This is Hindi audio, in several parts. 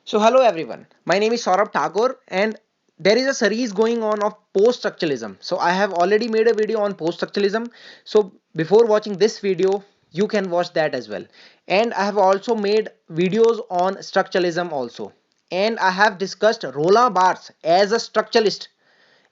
So hello everyone, my name is Saurabh Thakur and there is a series going on of post-structuralism. So I have already made a video on post-structuralism. So before watching this video, you can watch that as well. And I have also made videos on structuralism also. And I have discussed Roland Barthes as a structuralist.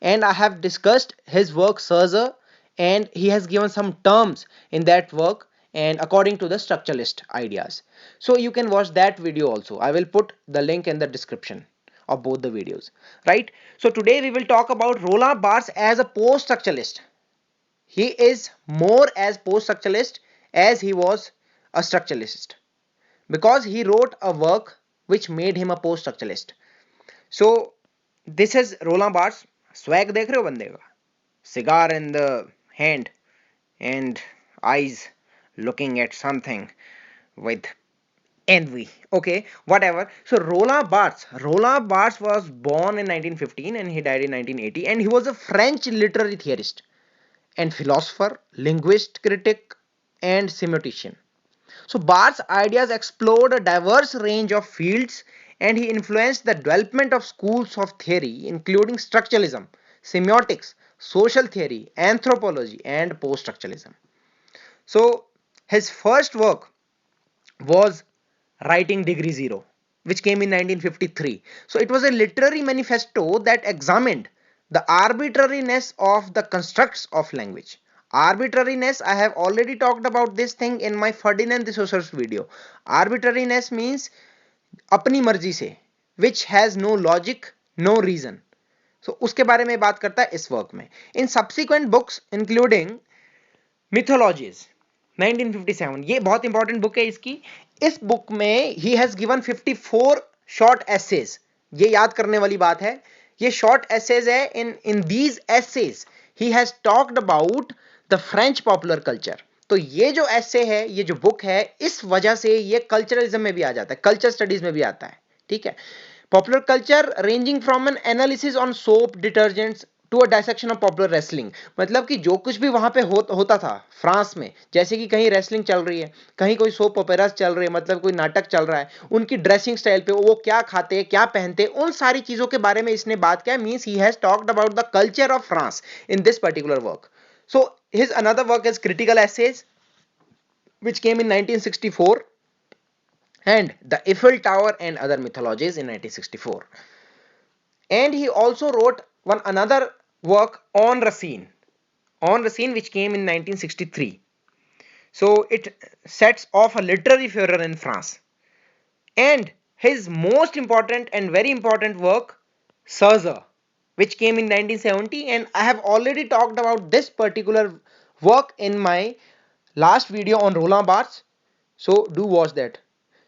And I have discussed his work Serzer, and he has given some terms in that work and according to the structuralist ideas. So you can watch that video also. I will put the link in the description of both the videos, right? So today we will talk about Roland Barthes as a post-structuralist. He is more as post-structuralist as he was a structuralist because he wrote a work which made him a post-structuralist. So this is Roland Barthes. Swag देख रहे हो बंदे का? Cigar in the hand and eyes looking at something with envy. Okay, whatever. So Roland Barthes was born in 1915 and he died in 1980, and he was a French literary theorist and philosopher, linguist, critic, and semiotician. So Barth's ideas explored a diverse range of fields, and he influenced the development of schools of theory including structuralism, semiotics, social theory, anthropology, and post-structuralism. So his first work was Writing Degree Zero, which came in 1953. So it was a literary manifesto that examined the arbitrariness of the constructs of language. Arbitrariness, I have already talked about this thing in my Ferdinand de Saussure's video. Arbitrariness means अपनी मर्जी से, which has no logic, no reason. So उसके बारे में बात करता है इस वर्क में. In subsequent books including Mythologies 1957, ये बहुत इंपॉर्टेंट बुक है इसकी. इस बुक में he has given 54 short essays. ये याद करने वाली बात है, ये शॉर्ट एसेज है. In these essays he has talked about the French popular culture. तो ये जो ऐसे है, ये जो बुक है, इस वजह से ये कल्चरलिज्म में भी आ जाता है, कल्चर स्टडीज में भी आता है. ठीक है. Popular culture ranging from an analysis on soap detergents to a dissection of popular wrestling. मतलब कि जो कुछ भी वहां पे होता था फ्रांस में, जैसे कि कहीं रेसलिंग चल रही है, कहीं कोई सोप ओपेरास चल रही है, मतलब कोई नाटक चल रहा है, उनकी ड्रेसिंग स्टाइल पे वो क्या खाते क्या पहनते, उन सारी चीजों के बारे में इसने बात किया. Means he has talked about the culture of France in this particular work. So his another work is critical essays which came in 1964, and the Eiffel Tower and other mythologies in 1964. And he also wrote one another work on Racine, which came in 1963. So it sets off a literary furor in France. And his most important and very important work, Serza, which came in 1970, and I have already talked about this particular work in my last video on Roland Barthes. So do watch that.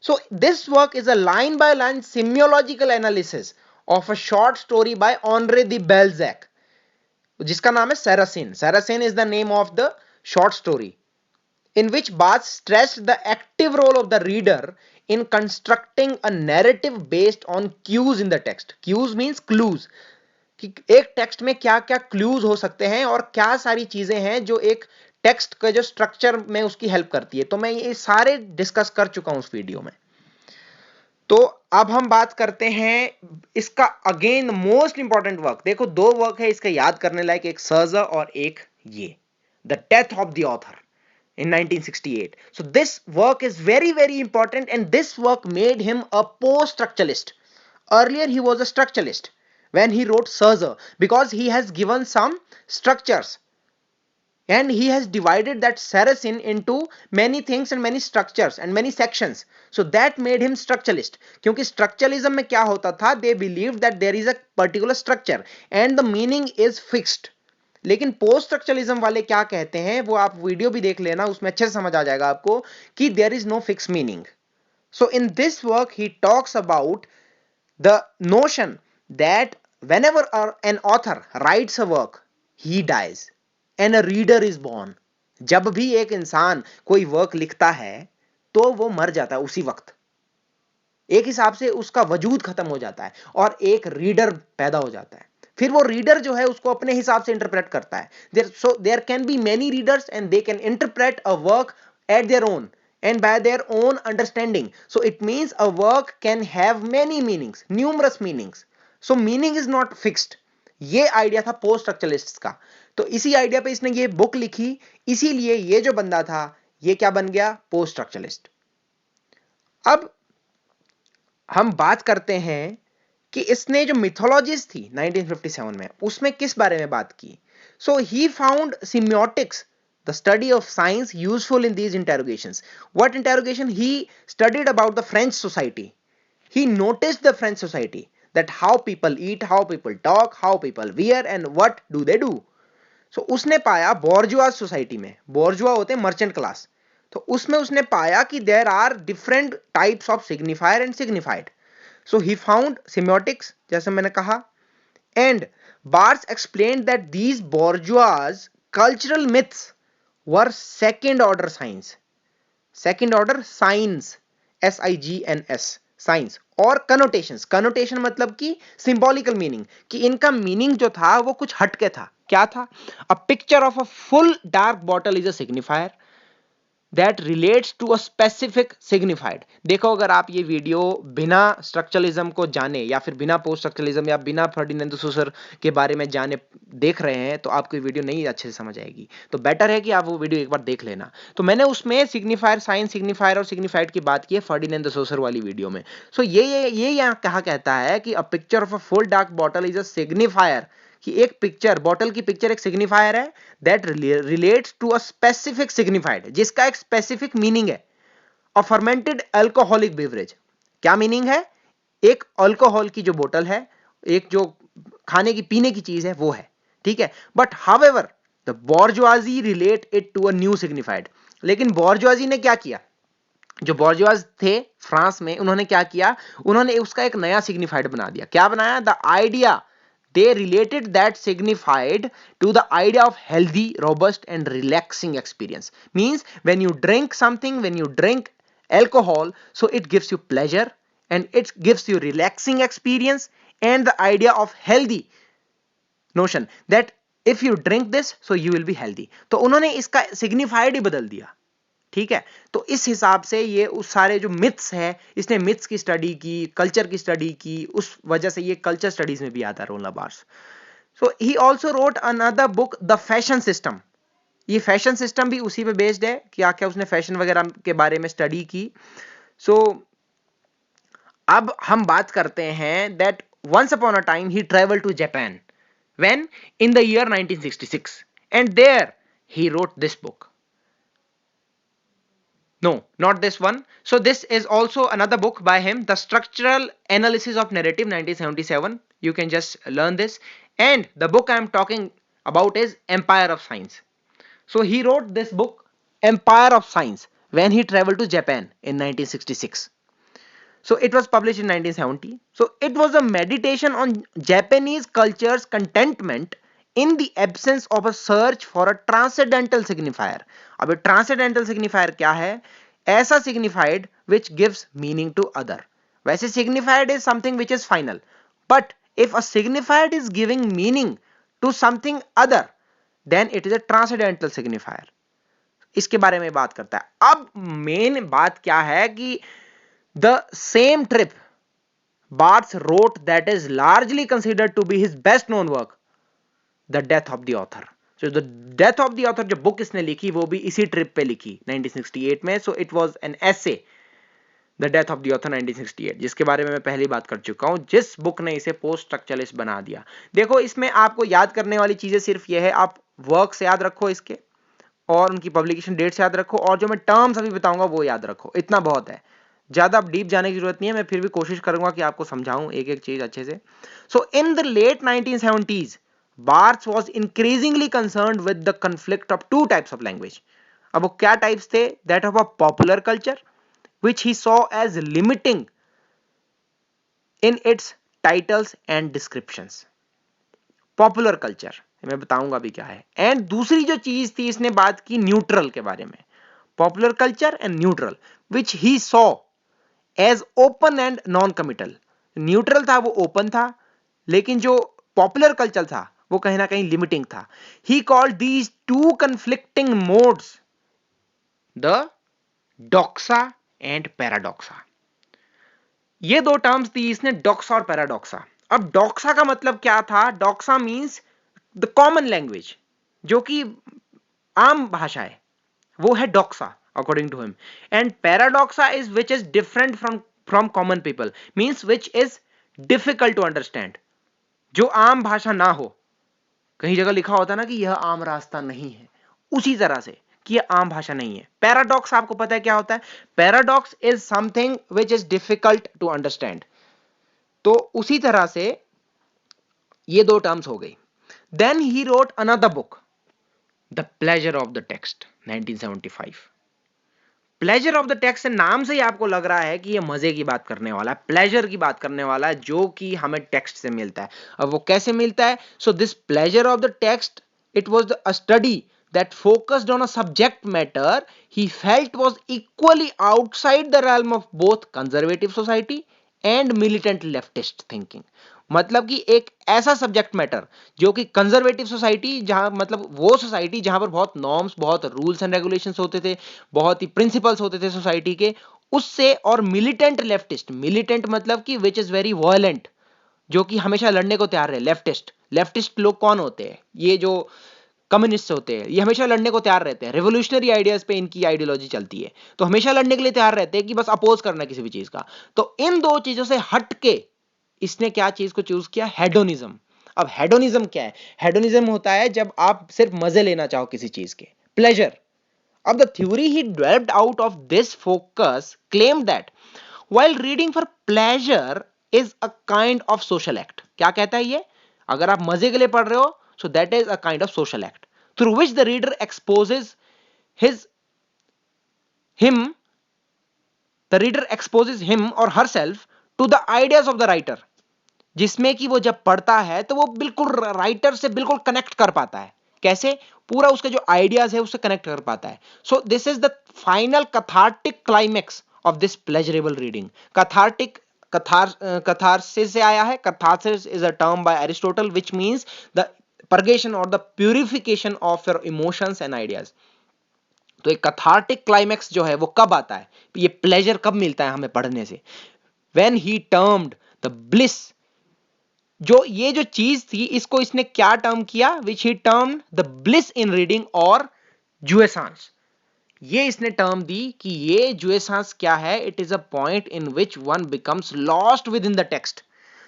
So this work is a line by line semiological analysis of a short story by Henri de Balzac, जिसका नाम है Saracen. Saracen is the name of the short story, in which Barthes stressed the active role of the reader in constructing a narrative based on cues in the text. Cues means clues, कि एक टेक्स्ट में क्या क्या क्लूज हो सकते हैं और क्या सारी चीजें हैं जो एक टेक्स्ट का जो स्ट्रक्चर में उसकी हेल्प करती है. तो मैं ये सारे डिस्कस कर चुका हूं उस वीडियो में. तो अब हम बात करते हैं इसका अगेन मोस्ट इंपॉर्टेंट वर्क. देखो दो वर्क है इसका याद करने लायक, एक सर्जर और एक ये the death of the author in 1968. So this work is very important, and this work made him a post-structuralist. Earlier he was a structuralist when he wrote Serzer, because he has given some structures and he has divided that Saracen into many things and many structures and many sections. So that made him structuralist. क्योंकि structuralism में क्या होता था, they believed that there is a particular structure and the meaning is fixed. लेकिन पोस्ट स्ट्रक्चरलिज्म वाले क्या कहते हैं, वो आप वीडियो भी देख लेना, उसमें अच्छे से समझ आ जाएगा आपको कि there is no fix meaning. So in this work he talks about the notion that whenever an author writes a work, he dies and a reader is born. जब भी एक इंसान कोई वर्क लिखता है तो वो मर जाता है उसी वक्त, एक हिसाब से उसका वजूद खत्म हो जाता है और एक रीडर पैदा हो जाता है. फिर वो रीडर जो है उसको अपने हिसाब से इंटरप्रेट करता है. There can be many readers and they can interpret a work at their own and by their own understanding. So it means a work can have many meanings, numerous meanings. So meaning is not fixed. ये आइडिया था पोस्ट स्ट्रक्चरलिस्ट का. तो इसी आइडिया पे इसने ये बुक लिखी, इसीलिए ये जो बंदा था ये क्या बन गया, पोस्ट स्ट्रक्चरलिस्ट. अब हम बात करते हैं कि इसने जो मिथोलॉजीज थी 1957 में, उसमें किस बारे में बात की. So he found semiotics, the study of science, useful in these interrogations. What interrogation? He studied about the French society. He noticed the French society, that how people eat, how people talk, how people wear, and what do they do. So उसने पाया bourgeois society में, bourgeois होते हैं merchant class, तो उसमें उसने पाया कि there are different types of signifier and signified. So he found semiotics, जैसे मैंने कहा, and Barthes explained that these bourgeois cultural myths were second order signs. Second order signs, SIGNS, signs, और connotations. Connotation मतलब कि symbolical meaning, कि इनका meaning जो था वो कुछ हटके था. क्या था? A picture of a full dark bottle is a signifier that relates to a specific signified. देखो, अगर आप ये वीडियो बिना स्ट्रक्चरलिज्म को जाने या फिर बिना पोस्ट स्ट्रक्चरलिज्म या बिना फर्डिनेंड द सोसर के बारे में जाने देख रहे हैं तो आपको ये वीडियो नहीं अच्छे से समझ आएगी. तो बेटर है कि आप वो वीडियो एक बार देख लेना. तो मैंने उसमें सिग्निफायर, साइन, सिग्निफायर और सिग्निफाइड की बात की है फर्डिनेंड द सोसर वाली वीडियो में. सो ये यहाँ कहा कहता है कि a picture of a full dark bottle is a signifier, कि एक पिक्चर, बॉटल की पिक्चर एक सिग्निफायर है that relates to a specific signified, जिसका एक स्पेसिफिक मीनिंग है. अ फर्मेंटेड अल्कोहलिक बेवरेज, क्या मीनिंग है? एक अल्कोहल की जो बोतल है, एक जो खाने की पीने की चीज है वो है, ठीक है. But however the bourgeoisie relate it to a new signified. लेकिन बॉर्जवाजी ने क्या किया, जो बॉर्जवाज थे फ्रांस में, उन्होंने क्या किया, उन्होंने उसका एक नया सिग्निफाइड बना दिया. क्या बनाया? The idea, they related that signified to the idea of healthy, robust and relaxing experience. Means when you drink something, when you drink alcohol, so it gives you pleasure and it gives you relaxing experience, and the idea of healthy notion that if you drink this so you will be healthy. तो उन्होंने इसका signified ही बदल दिया, ठीक है. तो इस हिसाब से ये उस सारे जो मिथ्स है, इसने मिथ्स की स्टडी की, कल्चर की स्टडी की, उस वजह से ये कल्चर स्टडीज में भी आता है roller bars. So he also wrote another book the fashion system. ये फैशन सिस्टम भी उसी पे बेस्ड है, क्या क्या उसने फैशन वगैरह के बारे में स्टडी की. सो अब हम बात करते हैं that once upon a time he travel to Japan when in the year 1966 and there he wrote this book. No, not this one. So this is also another book by him, The Structural Analysis of Narrative, 1977. You can just learn this. And the book I am talking about is Empire of Science. So he wrote this book, Empire of Science, when he traveled to Japan in 1966. So it was published in 1970. So it was a meditation on Japanese culture's contentment in the absence of a search for a transcendental signifier. अब transcendental signifier क्या है? ऐसा signified which gives meaning to other. वैसे signified is something which is final, but if a signified is giving meaning to something other, then it is a transcendental signifier. इसके बारे में बात करता है. अब मेन बात क्या है कि the same trip Barthes wrote that is largely considered to be his best known work, The Death of the Author. So The Death of the Author जो बुक इसने लिखी वो भी इसी ट्रिप पे लिखी 1968 में. So it was an essay, The Death of the Author 1968, जिसके बारे में मैं पहले बात कर चुका हूं, जिस बुक ने इसे पोस्ट स्ट्रक्चरलिस्ट बना दिया. देखो इसमें आपको याद करने वाली चीजें सिर्फ ये है, आप वर्क से याद रखो इसके, और उनकी पब्लिकेशन डेट से याद रखो, और जो मैं टर्म्स अभी बताऊंगा वो याद रखो. इतना बहुत है, ज्यादा डीप जाने की जरूरत नहीं है. मैं फिर भी कोशिश करूंगा कि आपको समझाऊं एक एक चीज अच्छे से. So in the late 1970s Barthes was increasingly concerned with the conflict of two types of language. अब वो क्या टाइप्स थे? That of a popular culture, which he saw as limiting in its titles and descriptions. Popular culture मैं बताऊंगा भी क्या है. एंड दूसरी जो चीज थी, इसने बात की न्यूट्रल के बारे में. Popular culture and neutral, which he saw as open and noncommittal. Neutral था वो ओपन था, लेकिन जो पॉपुलर कल्चर था वो कहीं ना कहीं लिमिटिंग था. He called these two conflicting modes the doxa and paradoxa. ये दो टर्म्स दी इसने, डॉक्सा और पैराडॉक्सा। अब डॉक्सा का मतलब क्या था? Doxa means the common language, जो कि आम भाषा है, वो है doxa according to him. And paradoxa is which is different from common people, means which is difficult to understand, जो आम भाषा ना हो। कहीं जगह लिखा होता ना कि यह आम रास्ता नहीं है, उसी तरह से कि यह आम भाषा नहीं है। पैराडॉक्स आपको पता है क्या होता है? Paradox is something which is difficult to understand. तो उसी तरह से ये दो टर्म्स हो गई। Then he wrote another book, the pleasure of the text, 1975। Pleasure of the text, नाम से ही आपको लग रहा है कि ये मजे की बात करने वाला है, प्लेजर की बात करने वाला है, जो कि हमें टेक्स्ट से मिलता है। अब वो कैसे मिलता है? So this pleasure of the text, it was a study that focused on a subject matter he felt was equally outside the realm of both conservative society and militant leftist thinking। मतलब कि एक ऐसा सब्जेक्ट मैटर जो कि कंजर्वेटिव सोसाइटी, जहां मतलब वो सोसाइटी जहां पर बहुत नॉर्म्स, बहुत रूल्स एंड रेगुलेशंस होते थे, बहुत ही प्रिंसिपल्स होते थे सोसाइटी के, उससे, और मिलिटेंट लेफ्टिस्ट, मिलिटेंट मतलब कि विच इज वेरी वायलेंट, जो कि हमेशा लड़ने को तैयार है। लेफ्टिस्ट, लेफ्टिस्ट लोग कौन होते हैं? ये जो कम्युनिस्ट होते हैं, ये हमेशा लड़ने को तैयार रहते हैं, रेवोल्यूशनरी आइडियाज पे इनकी आइडियोलॉजी चलती है, तो हमेशा लड़ने के लिए तैयार रहते हैं कि बस अपोज करना किसी भी चीज का। तो इन दो चीजों से हट के इसने क्या चीज को चूज किया? हेडोनिज्म। अब हेडोनिज्म क्या है? हेडोनिज्म होता है जब आप सिर्फ मजे लेना चाहो किसी चीज के, प्लेजर। अब the theory he developed out of this focus claim that while reading for pleasure is a kind of social act। क्या कहता है ये? अगर आप मजे के लिए पढ़ रहे हो, so that is a kind of social act through which the reader exposes his him the reader exposes him or herself to the ideas of the writer। जिसमें कि वो जब पढ़ता है तो वो बिल्कुल राइटर से बिल्कुल कनेक्ट कर पाता है। कैसे? पूरा उसके जो आइडियाज है उससे कनेक्ट कर पाता है। So this is the final cathartic climax of this pleasurable reading. Cathartic, catharsis से आया है। Catharsis is a term by Aristotle which means the purgation और the purification of your emotions and ideas. तो एक कथार्टिक क्लाइमेक्स जो है वो कब आता है? ये प्लेजर कब मिलता है हमें पढ़ने से? When he termed the bliss, जो ये जो चीज थी इसको इसने क्या टर्म किया? Which he term the bliss in reading और जुएसांस। ये इसने टर्म दी कि ये जुएसांस क्या है? It is a point in which one becomes lost with in the text.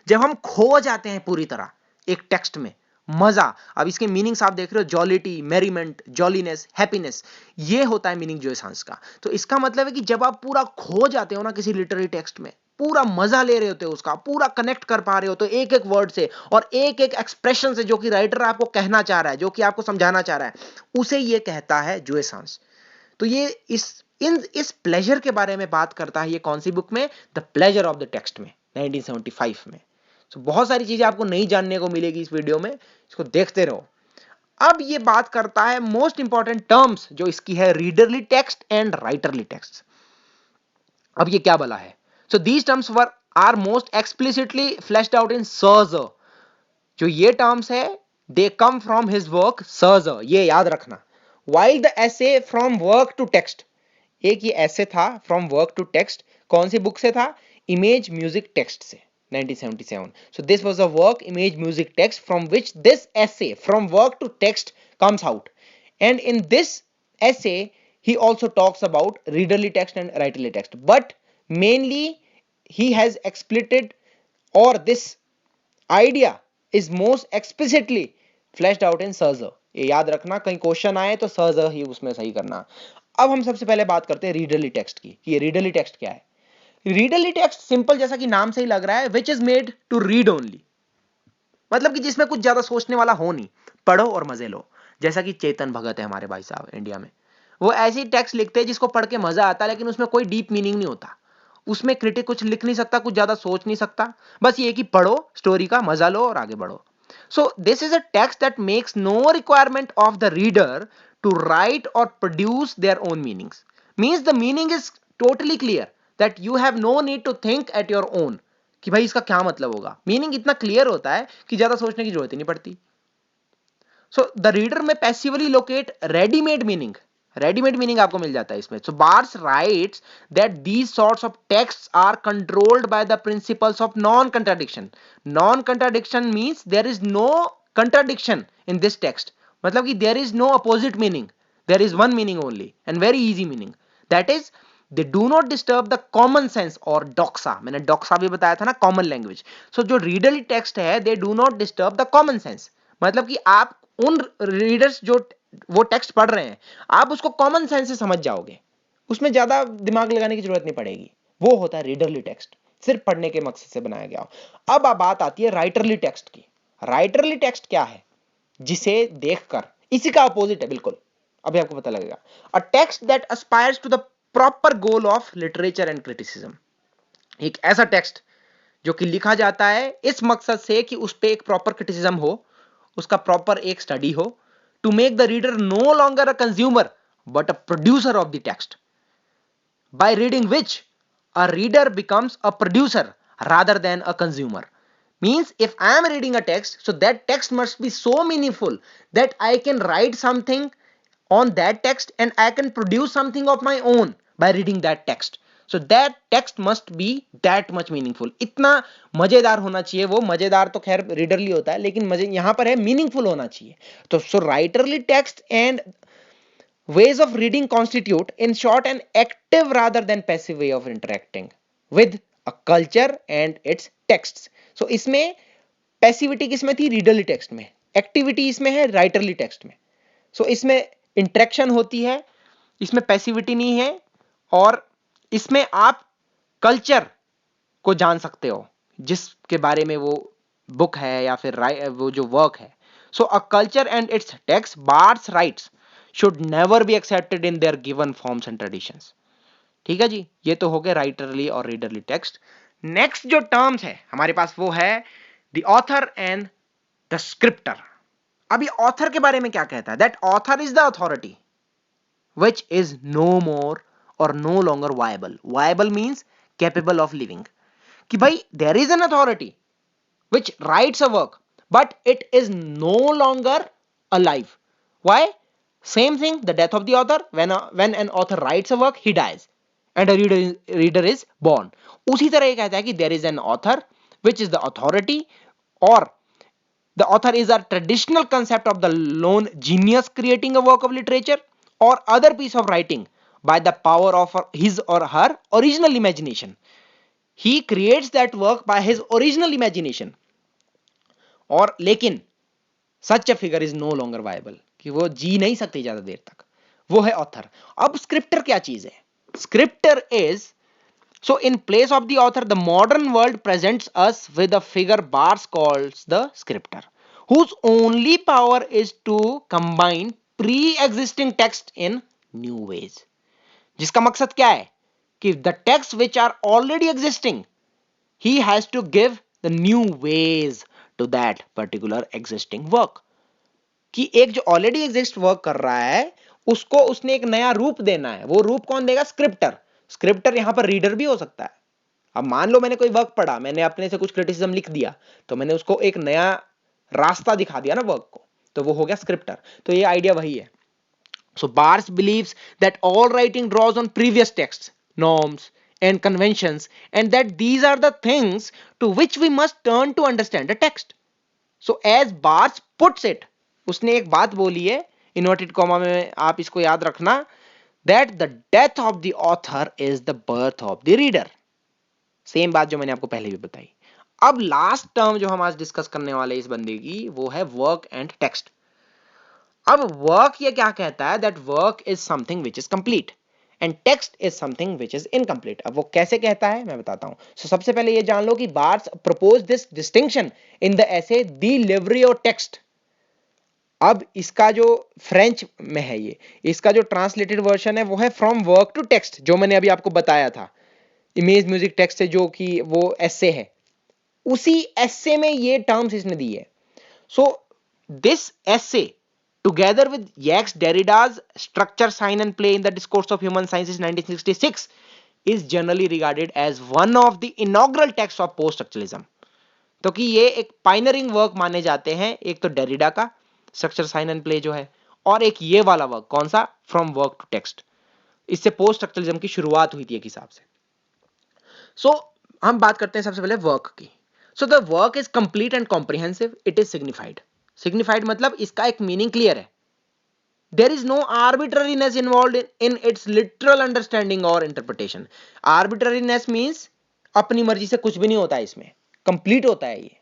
जब हम खो जाते हैं पूरी तरह एक टेक्स्ट में, मजा। अब इसके मीनिंग्स आप देख रहे हो, जॉलिटी, मेरीमेंट, जॉलीनेस, हैप्पीनेस, ये होता है मीनिंग जुएसांस का। तो इसका मतलब है कि जब आप पूरा खो जाते हो ना किसी लिटरेरी टेक्स्ट में, पूरा मजा ले रहे होते हो उसका, पूरा कनेक्ट कर पा रहे हो तो एक एक वर्ड से और एक एक एक्सप्रेशन से, जो कि राइटर आपको कहना चाह रहा है, जो कि आपको समझाना चाह रहा है, उसे ये कहता है जुएसांस। तो ये इस प्लेजर के बारे में बात करता है ये कौन सी बुक में? The pleasure of the text में, 1975 में। तो बहुत सारी चीजें आपको नहीं जानने को मिलेगी इस वीडियो में, इसको देखते रहो। अब ये बात करता है मोस्ट इंपॉर्टेंट टर्म्स जो इसकी है, readerly text and writerly text. अब ये क्या बोला है? So these terms were are most explicitly flashed out in सर्जर। जो ये टर्म्स है they come from his work सर्जर, ये याद रखना। While the essay from work to text, एक ये ऐसे था फ्रॉम वर्क टू टेक्स्ट, कौन सी बुक से था? इमेज म्यूजिक टेक्स्ट से, 1977। So this was a work, image music text, from which this essay from work to text comes out। And in this essay he also talks about readerly text and writerly text, but mainly he has explicit, or this idea is most explicitly fleshed out in सर्जर। ये याद रखना, कहीं क्वेश्चन आए तो सर्जर ही उसमें सही करना। अब हम सबसे पहले बात करते हैं रीडरली टेक्स्ट की, कि ये रीडरली टेक्स्ट क्या है। रीडरली टेक्स्ट सिंपल, जैसा कि नाम से ही लग रहा है, which is made to read only, मतलब कि जिसमें कुछ ज्यादा सोचने वाला हो नहीं, पढ़ो और मजे लो। जैसा कि चेतन भगत है हमारे भाई साहब इंडिया में, वो ऐसी टेक्स्ट लिखते हैं जिसको पढ़ के मजा आता है, लेकिन उसमें कोई डीप मीनिंग नहीं होता। उसमें क्रिटिक कुछ लिख नहीं सकता, कुछ ज्यादा सोच नहीं सकता, बस ये कि पढ़ो, स्टोरी का मजा लो और आगे बढ़ो। So this is a text that makes no requirement of the reader to write और produce their own meanings. Means the meaning is totally clear, that you have no need to think at your own कि भाई इसका क्या मतलब होगा। मीनिंग इतना क्लियर होता है कि ज्यादा सोचने की जरूरत ही नहीं पड़ती। सो द रीडर में passively locate readymade meaning. Readymade meaning आपको मिल जाता है इसमें. So Barthes writes that these sorts of text are controlled by the principles of non contradiction. Non contradiction means there is no contradiction in this text. मतलब कि there is no opposite meaning, there is one meaning only and very easy meaning. That is they do not disturb the common sense और डॉक्सा. मैंने डॉक्सा भी बताया था ना, कॉमन लैंग्वेज. सो जो रीडरली टेक्स्ट है दे do not disturb the common sense. मतलब कि आप उन रीडर्स जो वो टेक्स्ट पढ़ रहे हैं, आप उसको कॉमन सेंस से समझ जाओगे, उसमें ज्यादा दिमाग लगाने की जरूरत नहीं पड़ेगी. वो होता है रीडरली टेक्स्ट, सिर्फ पढ़ने के मकसद से बनाया गया हो. अब बात आती है राइटरली टेक्स्ट की. राइटरली टेक्स्ट क्या है? जिसे देखकर, इसी का अपोजिट है बिल्कुल, अभी आपको पता लगेगा. A text that aspires to the proper goal of literature and criticism. एक ऐसा टेक्स्ट जो कि लिखा जाता है इस मकसद से कि उस पर एक प्रॉपर क्रिटिसिज्म हो, उसका प्रॉपर एक स्टडी हो, to make the reader no longer a consumer but a producer of the text, by reading which a reader becomes a producer rather than a consumer. Means if I am reading a text, so that text must be so meaningful that I can write something on that text and I can produce something of my own by reading that text. So that text must be that much meaningful. इतना मजेदार होना चाहिए वो. मजेदार तो खैर रीडरली होता है, लेकिन मजे यहां पर है मीनिंगफुल होना चाहिए. तो so writerly text and ways of reading constitute, in short, an active rather than passive way of interacting with a culture and its texts. So इसमें पैसिविटी किसमें थी? रीडरली टेक्स्ट में. एक्टिविटी इसमें है राइटरली टेक्स्ट में. सो इसमें इंटरेक्शन होती है, इसमें पैसिविटी नहीं है, और इसमें आप कल्चर को जान सकते हो जिसके बारे में वो बुक है या फिर वो जो वर्क है. So a culture and its text Barthes writes should never be accepted in their given forms and traditions. ठीक है जी, ये तो हो गए राइटरली और रीडरली टेक्स्ट. नेक्स्ट जो टर्म्स है हमारे पास वो है the author and the scripture. अभी ऑथर के बारे में क्या कहता है? That author is the authority which is no more or no longer viable. Viable means capable of living. कि भाई there is an authority which writes a work but it is no longer alive. Why? Same thing, the death of the author. When an author writes a work, he dies and a reader is born. उसी तरह ये कहता है कि there is an author which is the authority, or the author is a traditional concept of the lone genius creating a work of literature or other piece of writing by the power of his or her original imagination. He creates that work by his original imagination. और लेकिन such a figure is no longer viable, कि वो जी नहीं सकती ज्यादा देर तक. वो है ऑथर. अब स्क्रिप्टर क्या चीज है? Scripture is, so in place of the author, the modern world presents us with a figure Barthes calls the scripter, whose only power is to combine pre-existing text in new ways. जिसका मकसद क्या है? कि the texts which are already existing, he has to give the new ways to that particular existing work. कि एक जो ऑलरेडी एग्जिस्ट वर्क कर रहा है उसको उसने एक नया रूप देना है. वो रूप कौन देगा? स्क्रिप्टर. स्क्रिप्टर यहां पर रीडर भी हो सकता है. अब मान लो मैंने कोई वर्क पढ़ा, मैंने अपने से कुछ क्रिटिसिज्म लिख दिया, तो मैंने उसको एक नया रास्ता दिखा दिया ना वर्क को, तो वो हो गया स्क्रिप्टर. तो ये आइडिया वही है. So Barthes believes that all writing draws on previous text, norms and conventions, and that these are the things to which we must turn to understand the text. So as Barthes puts it, उसने एक बात बोली है इन्वर्टेड कॉमा में, आप इसको याद रखना, that the death of the author is the birth of the reader. Same बात जो मैंने आपको पहले भी बताई. अब लास्ट टर्म जो हम आज डिस्कस करने वाले इस बंदे की, वो है वर्क एंड टेक्स्ट. अब वर्क ये क्या कहता है? That work is something which is complete and text is something which is incomplete. अब वो कैसे कहता है मैं बताता हूं. So, सबसे पहले ये जान लो कि bards propose this distinction in the essay the livery of text. अब इसका जो फ्रेंच में है, ये इसका जो ट्रांसलेटेड वर्जन है वो है फ्रॉम वर्क टू टेक्स्ट, जो मैंने अभी आपको बताया था इमेज म्यूजिक टेक्स्ट से, जो कि वो एसे है. उसी एसे में ये टर्म्स इसने दी है. So this essay together with Jacques Derrida's Structure, Sign and Play in the Discourse of Human Sciences 1966 is generally regarded as one of the inaugural texts of post-structuralism. तो कि ये एक पाइनरिंग वर्क माने जाते हैं, एक तो डेरिडा का स्ट्रक्चर साइन एंड प्ले जो है, और एक ये वाला वर्क, कौन सा, फ्रॉम वर्क टू टेक्स्ट। इससे पोस्ट स्ट्रक्चरलिज्म की शुरुआत हुई थी एक हिसाब से। सो हम बात करते हैं सबसे पहले वर्क की। So the work is complete and comprehensive, it is signified. Signified मतलब इसका एक मीनिंग क्लियर है। There is no arbitrariness involved in its literal understanding or interpretation. Arbitrariness means अपनी मर्जी से कुछ भी नहीं होता है इसमें, कंप्लीट होता है ये।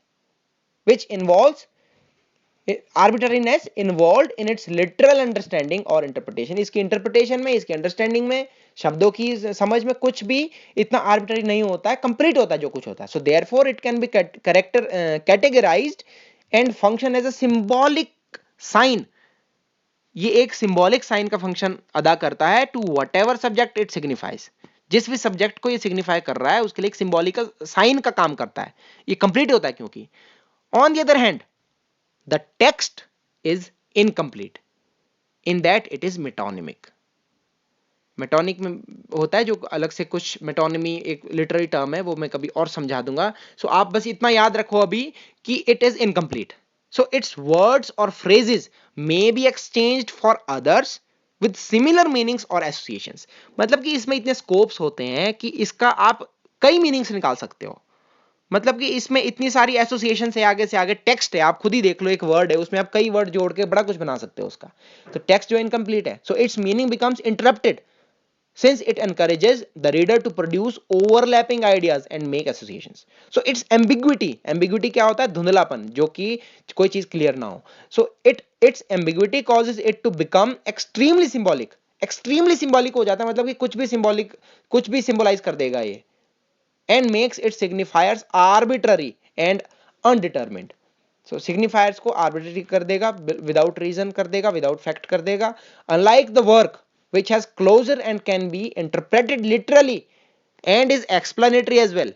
Which involves arbitrariness involved in its literal understanding or interpretation. इसकी इंटरप्रिटेशन में, इसकी अंडरस्टैंडिंग में, शब्दों की समझ में कुछ भी इतना आर्बिट्ररी नहीं होता है, कंप्लीट होता है जो कुछ होता है। So therefore it can be categorised and function as a symbolic sign. ये एक सिंबॉलिक साइन का फंक्शन अदा करता है to whatever subject it signifies. जिस भी सब्जेक्ट को ये सिग्निफाई कर रहा है उसके लिए एक सिंबॉलिकल साइन का काम करता है, ये कंप्लीट होता है क्योंकि। On the other hand the text is incomplete in that it is metonymic. Metonymic में होता है जो अलग से कुछ, मेटोनिमी एक लिटरेरी टर्म है, वो मैं कभी और समझा दूंगा। सो आप बस इतना याद रखो अभी कि it is incomplete. So its words or phrases may be exchanged for others with similar meanings or associations. मतलब कि इसमें इतने scopes होते हैं कि इसका आप कई meanings निकाल सकते हो। मतलब कि इसमें इतनी सारी एसोसिएशन है, आगे से आगे टेक्स्ट है, आप खुद ही देख लो, एक वर्ड है उसमें आप कई वर्ड जोड़ के बड़ा कुछ बना सकते हो उसका। तो टेक्स्ट जो इनकम्प्लीट है, so it's meaning becomes interrupted since it encourages the reader to produce overlapping ideas and make associations. So its ambiguity क्या होता है, धुंधलापन, जो कि कोई चीज क्लियर ना हो। So its ambiguity causes it to become extremely symbolic हो जाता है, मतलब कि कुछ भी सिंबलाइज कर देगा ये, and makes its signifiers arbitrary and undetermined. So signifiers को arbitrary कर देगा, without reason कर देगा, without fact कर देगा, unlike the work which has closure and can be interpreted literally and is explanatory as well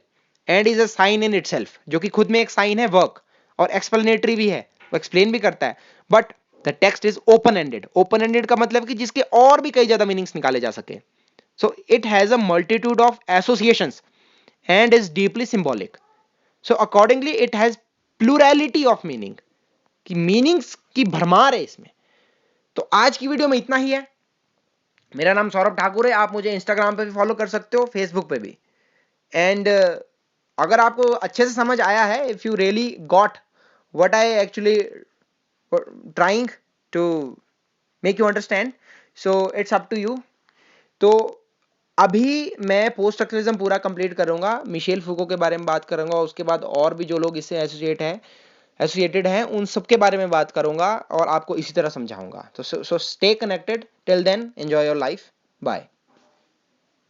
and is a sign in itself, जो कि खुद में एक साइन है वर्क, और explanatory भी है, वो explain भी करता है। but the text is open ended का मतलब कि जिसके और भी कई ज्यादा मीनिंग्स निकाले जा सके। so it has a multitude of associations and is deeply symbolic, so accordingly it has plurality of meaning, कि मीनिंग्स की भरमार है इसमें। तो आज की वीडियो में इतना ही है। मेरा नाम सौरभ ठाकुर है, आप मुझे इंस्टाग्राम पे भी फॉलो कर सकते हो, फेसबुक पे भी। एंड अगर आपको अच्छे से समझ आया है, if you really got what I actually trying to make you understand, so it's up to you. तो अभी मैं पोस्ट स्ट्रक्चरलिज्म पूरा कंप्लीट करूंगा, मिशेल फूको के बारे में बात करूंगा, उसके बाद और भी जो लोग इससे एसोसिएटेड हैं उन सब के बारे में बात करूंगा और आपको इसी तरह समझाऊंगा। तो so stay connected, till then enjoy your life, bye.